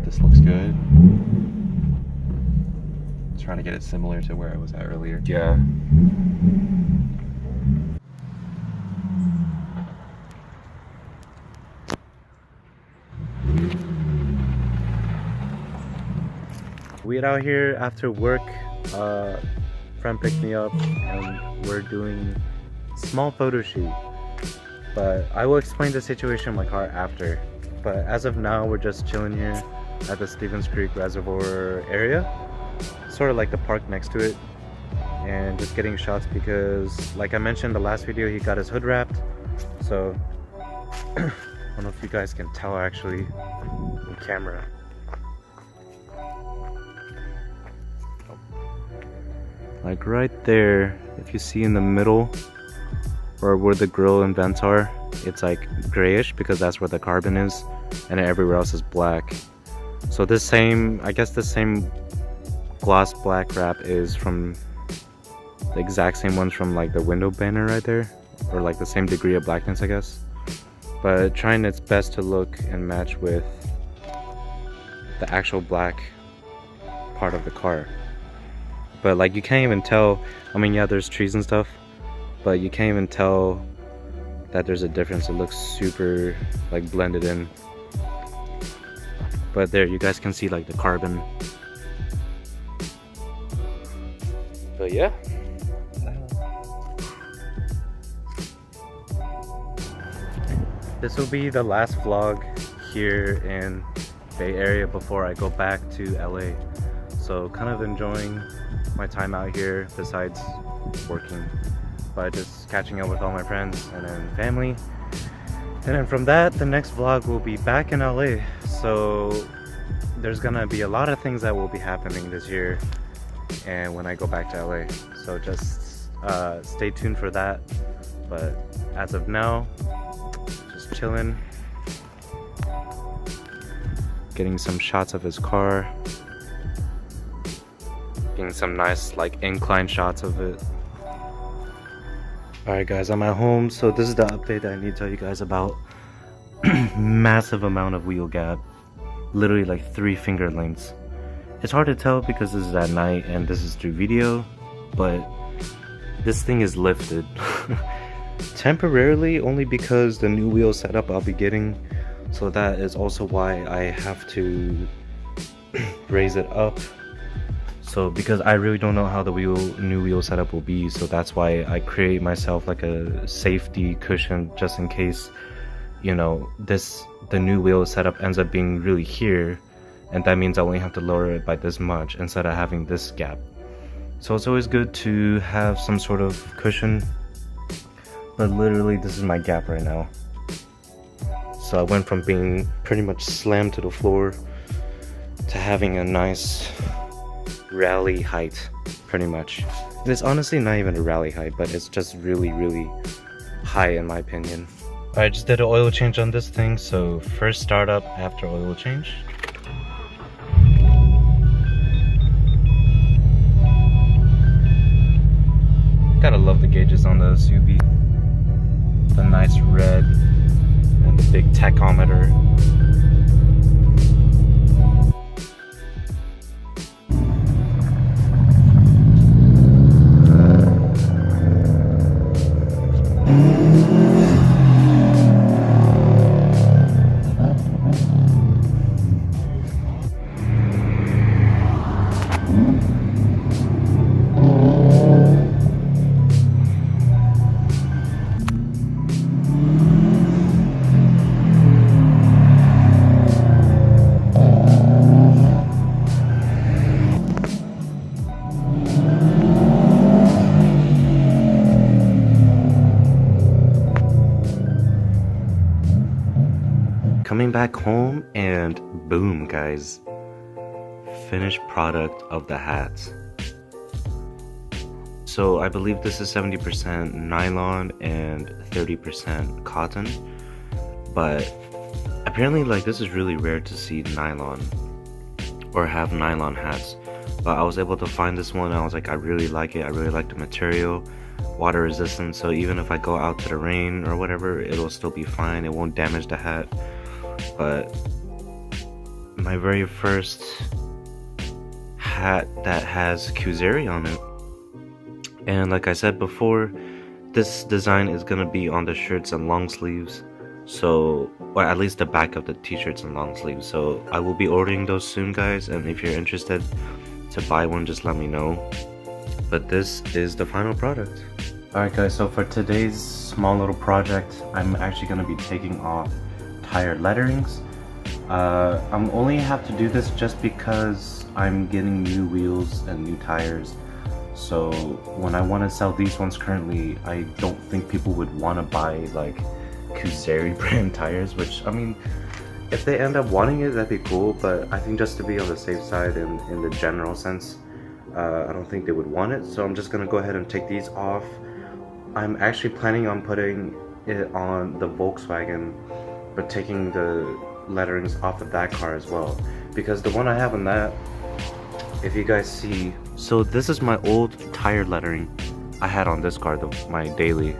This looks good. Trying to get it similar to where I was at earlier. Yeah. We're out here after work. Friend picked me up and we're doing a small photo shoot. But I will explain the situation in my car after. But as of now, we're just chilling here at the Stevens Creek Reservoir area. Sort of like the park next to it. And just getting shots because, like I mentioned in the last video, he got his hood wrapped. So, I don't know if you guys can tell actually on camera. Like right there, if you see in the middle, or where the grill and vents are, it's like grayish because that's where the carbon is, and everywhere else is black. So this same, I guess the same gloss black wrap is from the exact same ones from like the window banner right there, or like the same degree of blackness I guess, but trying its best to look and match with the actual black part of the car. But like you can't even tell, I mean yeah, there's trees and stuff, but you can't even tell that there's a difference. It looks super like blended in. But there, you guys can see like the carbon. But yeah. This will be the last vlog here in Bay Area before I go back to LA. So kind of enjoying my time out here besides working, but just catching up with all my friends and then family. And then from that, the next vlog will be back in LA. So there's gonna be a lot of things that will be happening this year and when I go back to LA. So just stay tuned for that. But as of now, just chilling, getting some shots of his car, getting some nice like incline shots of it. Alright guys, I'm at home, so this is the update that I need to tell you guys about. Massive amount of wheel gap, literally like 3 finger lengths. It's hard to tell because this is at night and this is through video, but this thing is lifted. Temporarily, only because the new wheel setup I'll be getting, so that is also why I have to raise it up. So because I really don't know how the new wheel setup will be, so that's why I create myself like a safety cushion just in case, you know, the new wheel setup ends up being really here, and that means I only have to lower it by this much instead of having this gap. So it's always good to have some sort of cushion, but literally this is my gap right now. So I went from being pretty much slammed to the floor to having a nice rally height, pretty much. It's honestly not even a rally height, but it's just really high in my opinion. I just did an oil change on this thing, so first startup after oil change. Gotta love the gauges on the subie. The nice red and the big tachometer. Coming back home and boom guys, finished product of the hat. So I believe this is 70% nylon and 30% cotton, but apparently like this is really rare to see nylon or have nylon hats, but I was able to find this one and I was like, I really like it. I really like the material, water resistant, so even if I go out to the rain or whatever, it'll still be fine. It won't damage the hat. But my very first hat that has Kuzeri on it. And like I said before, this design is gonna be on the shirts and long sleeves, so, or at least the back of the t-shirts and long sleeves. So I will be ordering those soon, guys, and if you're interested to buy one, just let me know. But this is the final product. Alright guys, so for today's small little project, I'm actually gonna be taking off tire letterings. I'm only have to do this just because I'm getting new wheels and new tires. So when I want to sell these ones currently, I don't think people would want to buy like Kuzeri brand tires, which, I mean, if they end up wanting it, that'd be cool, but I think just to be on the safe side in the general sense, I don't think they would want it. So I'm just gonna go ahead and take these off. I'm actually planning on putting it on the Volkswagen, but taking the letterings off of that car as well, because the one I have on that, if you guys see, so this is my old tire lettering I had on this car, my daily,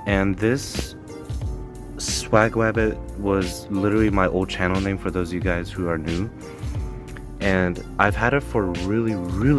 and this Swag Wabbit was literally my old channel name for those of you guys who are new, and I've had it for a really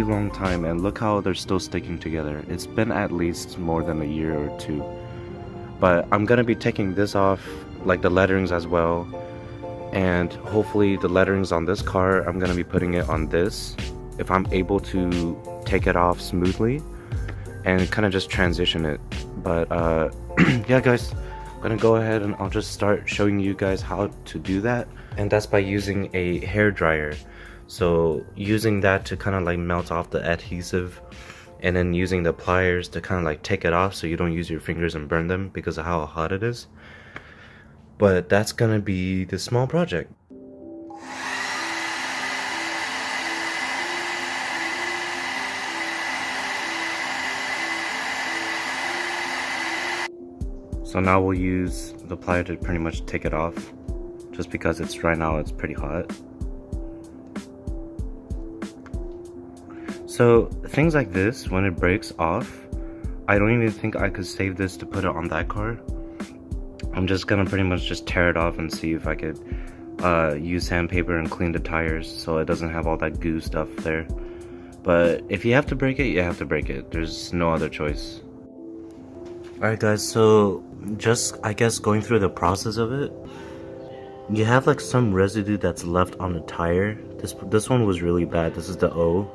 long time, and look how they're still sticking together. It's been at least more than a year or two, but I'm gonna be taking this off, like the letterings as well. And hopefully the letterings on this car, I'm gonna be putting it on this, if I'm able to take it off smoothly and kind of just transition it. But yeah guys, I'm gonna go ahead and I'll just start showing you guys how to do that, and that's by using a hair dryer. So using that to kind of like melt off the adhesive, and then using the pliers to kind of like take it off so you don't use your fingers and burn them because of how hot it is. But that's gonna be the small project. So now we'll use the plier to pretty much take it off, just because right now it's pretty hot. So things like this, when it breaks off, I don't even think I could save this to put it on that car. I'm just gonna pretty much just tear it off and see if I could use sandpaper and clean the tires so it doesn't have all that goo stuff there. But if you have to break it, you have to break it. There's no other choice. Alright guys, so just I guess going through the process of it, you have like some residue that's left on the tire. This one was really bad. This is the O.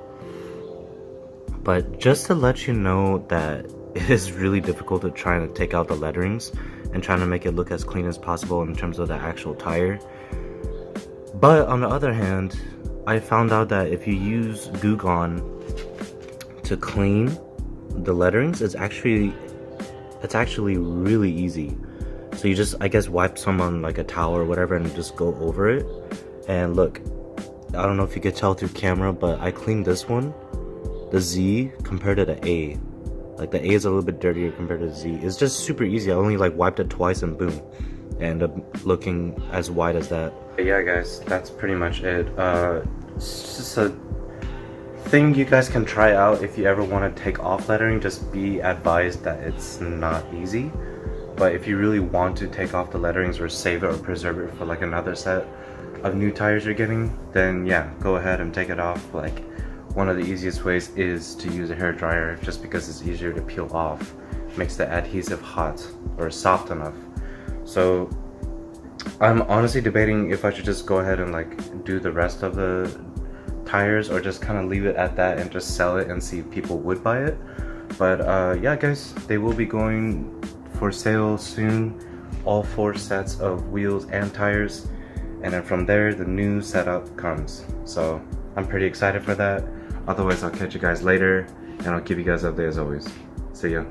But just to let you know that it is really difficult to try to take out the letterings and trying to make it look as clean as possible in terms of the actual tire. But on the other hand, I found out that if you use Goo Gone to clean the letterings, it's actually really easy. So you just, I guess, wipe some on like a towel or whatever and just go over it. And look, I don't know if you could tell through camera, but I cleaned this one, the Z, compared to the A. Like the A is a little bit dirtier compared to the Z. It's just super easy. I only like wiped it twice and boom, end up looking as white as that. But yeah guys, that's pretty much it. It's just a thing you guys can try out if you ever want to take off lettering. Just be advised that it's not easy, but if you really want to take off the letterings or save it or preserve it for like another set of new tires you're getting, then yeah, go ahead and take it off. Like, one of the easiest ways is to use a hair dryer, just because it's easier to peel off, makes the adhesive hot or soft enough. So I'm honestly debating if I should just go ahead and like do the rest of the tires, or just kind of leave it at that and just sell it and see if people would buy it. But yeah guys, they will be going for sale soon, all 4 sets of wheels and tires, and then from there the new setup comes. So I'm pretty excited for that. Otherwise, I'll catch you guys later, and I'll keep you guys updated as always. See ya.